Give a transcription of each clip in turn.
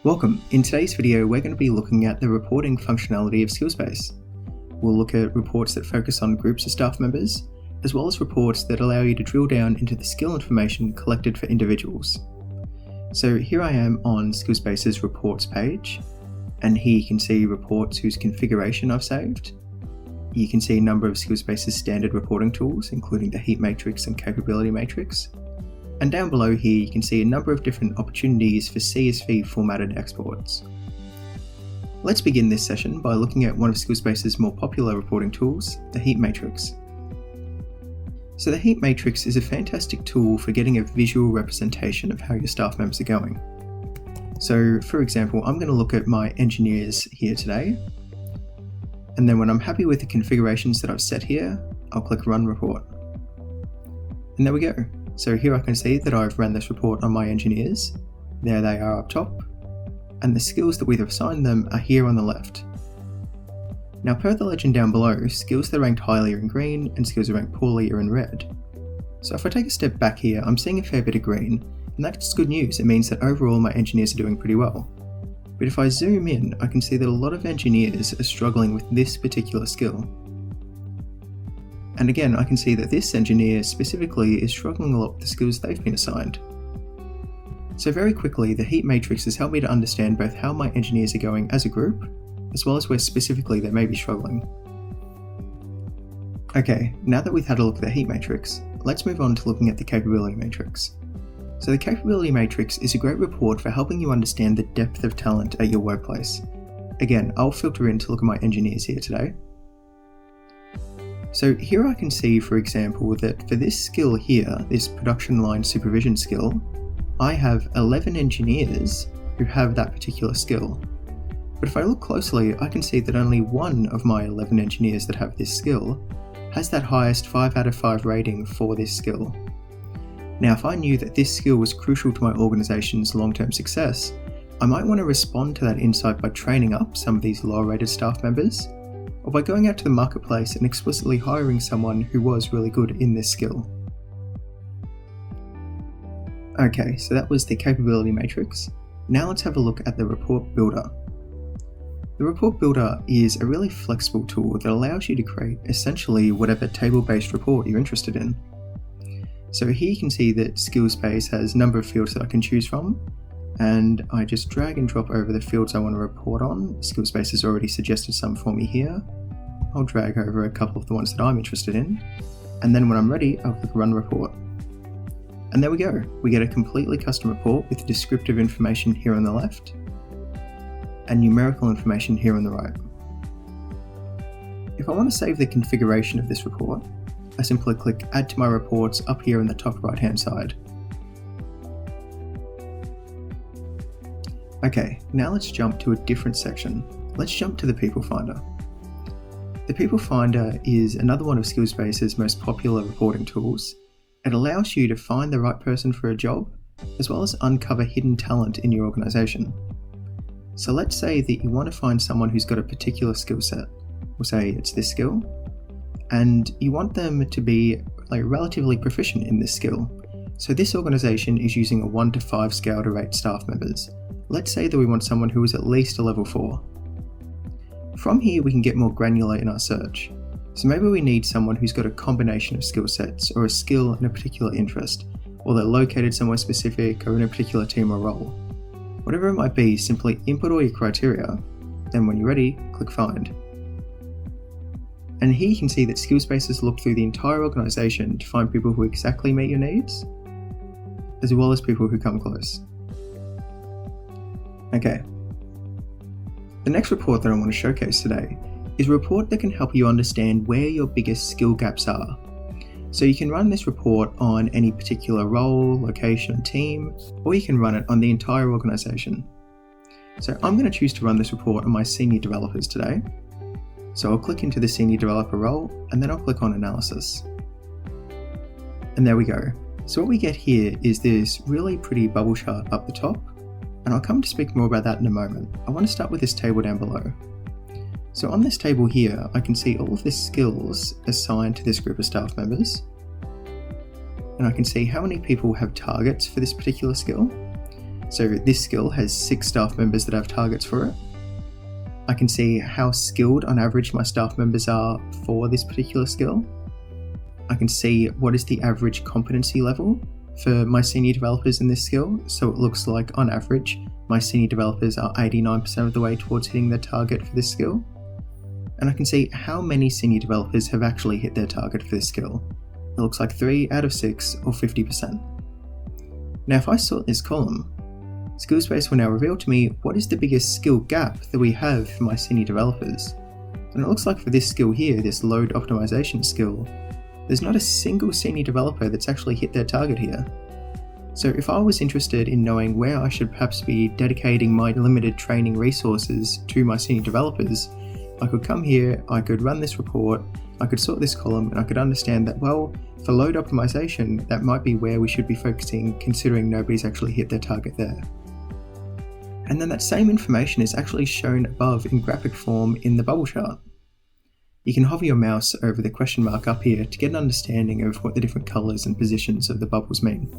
Welcome. In today's video, we're going to be looking at the reporting functionality of Skillspace. We'll look at reports that focus on groups of staff members, as well as reports that allow you to drill down into the skill information collected for individuals. So here I am on Skillspace's reports page, and here you can see reports whose configuration I've saved. You can see a number of Skillspace's standard reporting tools, including the heat matrix and capability matrix. And down below here you can see a number of different opportunities for CSV formatted exports. Let's begin this session by looking at one of Skillspace's more popular reporting tools, the heat matrix. So the heat matrix is a fantastic tool for getting a visual representation of how your staff members are going. So for example, I'm going to look at my engineers here today, and then when I'm happy with the configurations that I've set here, I'll click Run Report. And there we go. So here I can see that I've run this report on my engineers. There they are up top, and the skills that we've assigned them are here on the left. Now per the legend down below, skills that are ranked highly are in green and skills that are ranked poorly are in red. So if I take a step back here, I'm seeing a fair bit of green, and that's good news. It means that overall my engineers are doing pretty well. But if I zoom in, I can see that a lot of engineers are struggling with this particular skill. And again, I can see that this engineer specifically is struggling a lot with the skills they've been assigned. So very quickly, the heat matrix has helped me to understand both how my engineers are going as a group, as well as where specifically they may be struggling. Okay, now that we've had a look at the heat matrix, let's move on to looking at the capability matrix. So the capability matrix is a great report for helping you understand the depth of talent at your workplace. Again, I'll filter in to look at my engineers here today. So here I can see, for example, that for this skill here, this production line supervision skill, I have 11 engineers who have that particular skill. But if I look closely, I can see that only one of my 11 engineers that have this skill has that highest 5 out of 5 rating for this skill. Now, if I knew that this skill was crucial to my organization's long-term success, I might want to respond to that insight by training up some of these lower-rated staff members, or by going out to the marketplace and explicitly hiring someone who was really good in this skill. Okay, so that was the capability matrix. Now let's have a look at the report builder. The report builder is a really flexible tool that allows you to create essentially whatever table-based report you're interested in. So here you can see that Skillspace has a number of fields that I can choose from, and I just drag and drop over the fields I want to report on. Skillspace has already suggested some for me here. I'll drag over a couple of the ones that I'm interested in, and then when I'm ready, I'll click Run Report. And there we go. We get a completely custom report with descriptive information here on the left, and numerical information here on the right. If I want to save the configuration of this report, I simply click Add to my reports up here in the top right hand side. Okay, now let's jump to a different section. Let's jump to the People Finder. The People Finder is another one of Skillspace's most popular reporting tools. It allows you to find the right person for a job, as well as uncover hidden talent in your organization. So let's say that you want to find someone who's got a particular skill set. We'll say it's this skill, and you want them to be relatively proficient in this skill. So this organization is using a 1 to 5 scale to rate staff members. Let's say that we want someone who is at least a level 4. From here we can get more granular in our search. So maybe we need someone who's got a combination of skill sets or a skill in a particular interest, or they're located somewhere specific or in a particular team or role. Whatever it might be, simply input all your criteria, then when you're ready, click Find. And here you can see that Skillspace has looked through the entire organization to find people who exactly meet your needs, as well as people who come close. Okay. The next report that I want to showcase today is a report that can help you understand where your biggest skill gaps are. So you can run this report on any particular role, location, team, or you can run it on the entire organization. So I'm going to choose to run this report on my senior developers today. So I'll click into the senior developer role, and then I'll click on Analysis. And there we go. So what we get here is this really pretty bubble chart up the top, and I'll come to speak more about that in a moment. I want to start with this table down below. So on this table here, I can see all of the skills assigned to this group of staff members, and I can see how many people have targets for this particular skill, So this skill has 6 staff members that have targets for it. I can see how skilled on average my staff members are for this particular skill. I can see what is the average competency level for my senior developers in this skill. So it looks like on average, my senior developers are 89% of the way towards hitting their target for this skill. And I can see how many senior developers have actually hit their target for this skill. It looks like 3 out of 6 or 50%. Now if I sort this column, Skillspace will now reveal to me what is the biggest skill gap that we have for my senior developers. And it looks like for this skill here, this load optimization skill, there's not a single senior developer that's actually hit their target here. So if I was interested in knowing where I should perhaps be dedicating my limited training resources to my senior developers, I could come here, I could run this report, I could sort this column, and I could understand that, well, for load optimization, that might be where we should be focusing, considering nobody's actually hit their target there. And then that same information is actually shown above in graphic form in the bubble chart. You can hover your mouse over the question mark up here to get an understanding of what the different colours and positions of the bubbles mean.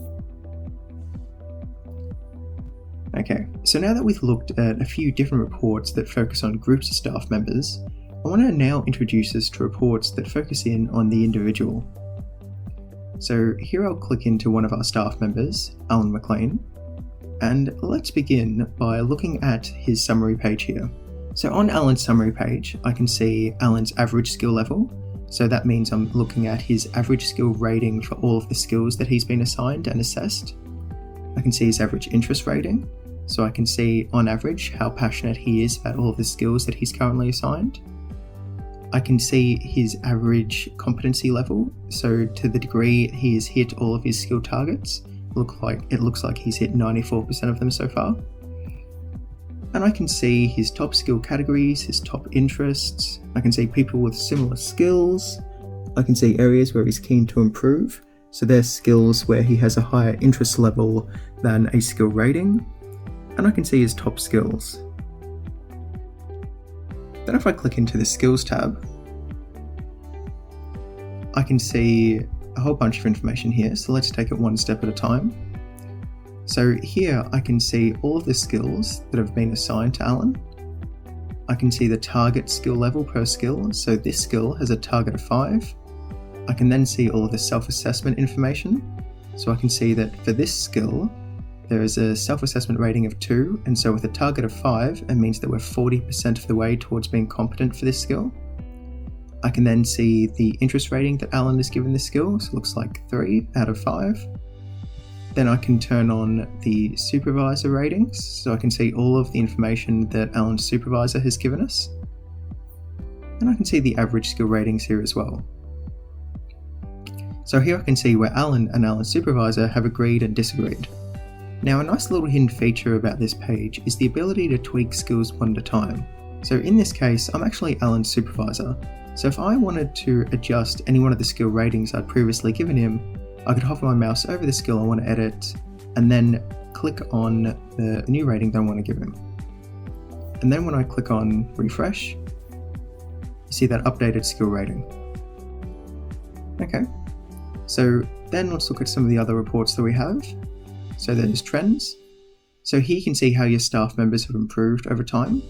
Okay, so now that we've looked at a few different reports that focus on groups of staff members, I want to now introduce us to reports that focus in on the individual. So here I'll click into one of our staff members, Alan McLean, and let's begin by looking at his summary page here. So on Alan's summary page, I can see Alan's average skill level. So that means I'm looking at his average skill rating for all of the skills that he's been assigned and assessed. I can see his average interest rating. So I can see on average how passionate he is about all of the skills that he's currently assigned. I can see his average competency level. So to the degree he has hit all of his skill targets, it looks like he's hit 94% of them so far. And I can see his top skill categories, his top interests. I can see people with similar skills. I can see areas where he's keen to improve. So there's skills where he has a higher interest level than a skill rating. And I can see his top skills. Then if I click into the skills tab, I can see a whole bunch of information here. So let's take it one step at a time. So here I can see all of the skills that have been assigned to Alan. I can see the target skill level per skill. So this skill has a target of 5. I can then see all of the self-assessment information. So I can see that for this skill, there is a self-assessment rating of 2. And so with a target of 5, it means that we're 40% of the way towards being competent for this skill. I can then see the interest rating that Alan has given this skill. So it looks like 3 out of 5. Then I can turn on the supervisor ratings, so I can see all of the information that Alan's supervisor has given us. And I can see the average skill ratings here as well. So here I can see where Alan and Alan's supervisor have agreed and disagreed. Now a nice little hidden feature about this page is the ability to tweak skills one at a time. So in this case, I'm actually Alan's supervisor. So if I wanted to adjust any one of the skill ratings I'd previously given him, I could hover my mouse over the skill I want to edit and then click on the new rating that I want to give him. And then when I click on refresh, you see that updated skill rating. Okay, so then let's look at some of the other reports that we have. So there's trends. So here you can see how your staff members have improved over time.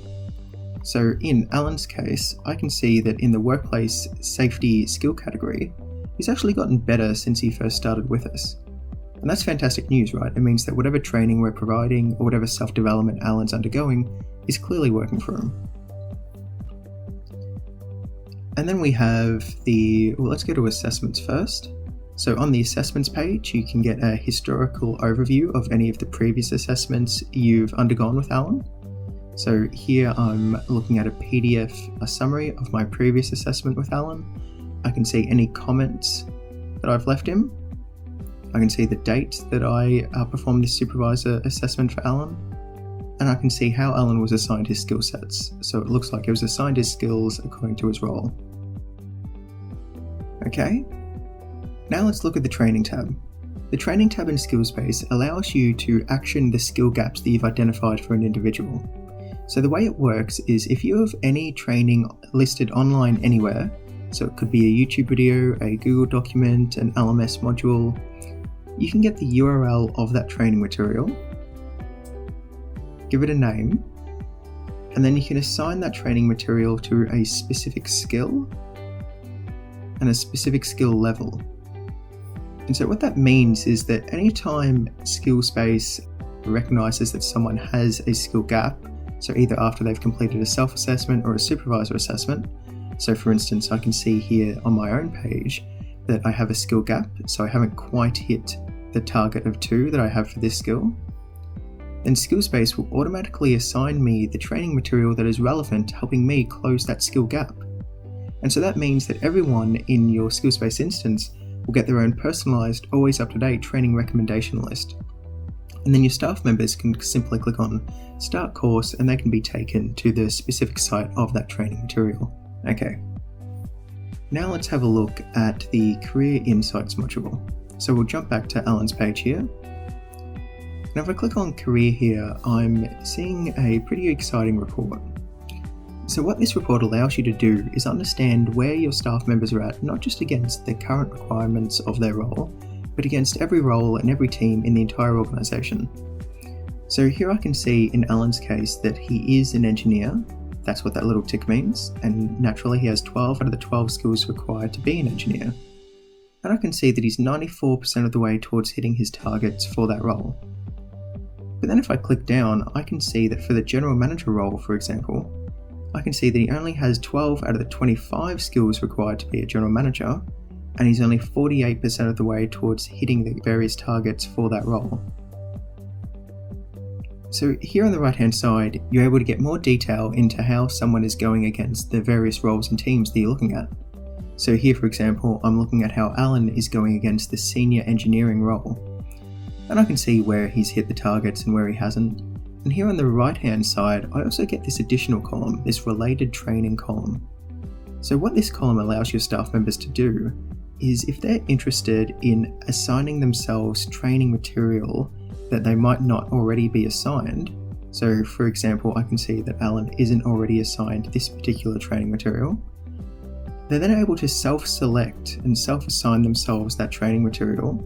So in Alan's case, I can see that in the workplace safety skill category, he's actually gotten better since he first started with us. And that's fantastic news, right? It means that whatever training we're providing or whatever self-development Alan's undergoing is clearly working for him. And then we have let's go to assessments first. So on the assessments page, you can get a historical overview of any of the previous assessments you've undergone with Alan. So here I'm looking at a PDF, a summary of my previous assessment with Alan. I can see any comments that I've left him. I can see the date that I performed this supervisor assessment for Alan. And I can see how Alan was assigned his skill sets. So it looks like he was assigned his skills according to his role. Okay, now let's look at the training tab. The training tab in Skillspace allows you to action the skill gaps that you've identified for an individual. So the way it works is if you have any training listed online anywhere, so it could be a YouTube video, a Google document, an LMS module, you can get the URL of that training material, give it a name, and then you can assign that training material to a specific skill and a specific skill level. And so what that means is that anytime Skillspace recognises that someone has a skill gap, so either after they've completed a self-assessment or a supervisor assessment, so for instance I can see here on my own page that I have a skill gap, so I haven't quite hit the target of 2 that I have for this skill, then Skillspace will automatically assign me the training material that is relevant, helping me close that skill gap. And so that means that everyone in your Skillspace instance will get their own personalised, always up-to-date training recommendation list. And then your staff members can simply click on Start Course and they can be taken to the specific site of that training material. Okay, now let's have a look at the Career Insights module. So we'll jump back to Alan's page here. And if I click on Career here, I'm seeing a pretty exciting report. So what this report allows you to do is understand where your staff members are at, not just against the current requirements of their role, but against every role and every team in the entire organisation. So here I can see in Alan's case that he is an engineer. That's what that little tick means, and naturally he has 12 out of the 12 skills required to be an engineer. And I can see that he's 94% of the way towards hitting his targets for that role. But then if I click down, I can see that for the general manager role, for example, I can see that he only has 12 out of the 25 skills required to be a general manager, and he's only 48% of the way towards hitting the various targets for that role. So here on the right hand side, you're able to get more detail into how someone is going against the various roles and teams that you're looking at. So here, for example, I'm looking at how Alan is going against the senior engineering role, and I can see where he's hit the targets and where he hasn't. And here on the right hand side, I also get this additional column, this related training column. So what this column allows your staff members to do is, if they're interested in assigning themselves training material that they might not already be assigned, so for example I can see that Alan isn't already assigned this particular training material, they're then able to self-select and self-assign themselves that training material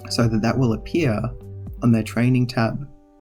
so that that will appear on their training tab